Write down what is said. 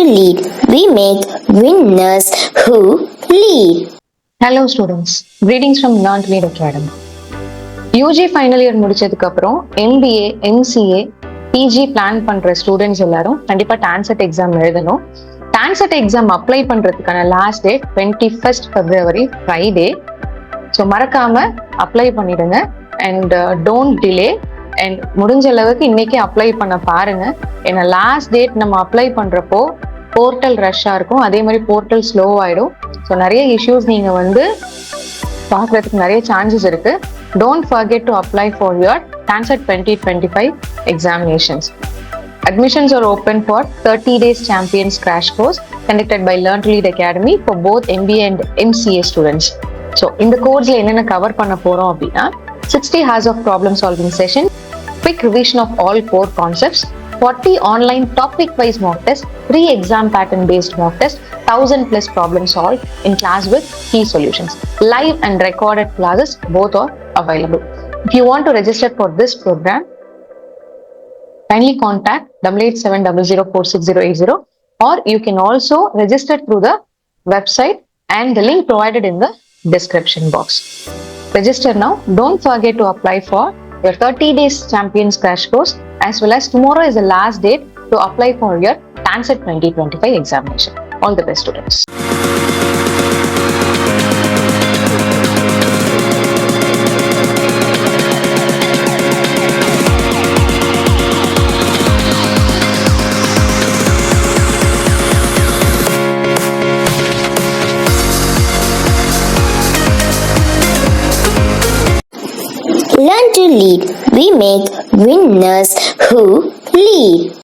lead. We make winners who lead. Hello students, greetings from LTL Academy. UG final year முடிச்சதுக்கு அப்புறம் MBA MCA PG plan பண்ற students எல்லாரும் கண்டிப்பா TANCET exam எழுதணும். TANCET exam apply பண்றதுக்கான last date 21st February Friday. So மறக்காம apply பண்ணிடுங்க and don't delay. And முடிஞ்ச அளவுக்கு இன்னைக்கு அப்ளை பண்ண பாருங்க. ஏன்னா லாஸ்ட் டேட் நம்ம அப்ளை பண்றப்போ போர்ட்டல் ரஷ்ஷாக இருக்கும், அதே மாதிரி போர்ட்டல் ஸ்லோ ஆயிடும். ஸோ நிறைய இஷ்யூஸ் நீங்க பார்க்கறதுக்கு நிறைய சான்சஸ் இருக்கு. Don't forget to apply for your TANCET 2025 examinations. Admissions are open for 30 days champions crash course conducted by LTL Academy for both MBA and MCA students. So இந்த கோர்ஸ்ல என்னென்ன cover பண்ண போறோம் அப்படின்னா 60 hours of problem solving session, quick revision of all core concepts, 40 online topic wise mock test, 3 exam pattern based mock test, 1000 plus problem solved in class with key solutions. Live and recorded classes both are available. If you want to register for this program, kindly contact 8870046080, or you can also register through the website and the link provided in the description box. Register now. Don't forget to apply for your 30 days champions crash course, as well as tomorrow is the last date to apply for your TANCET 2025 examination. All the best, students. Learn to lead. We make winners who lead.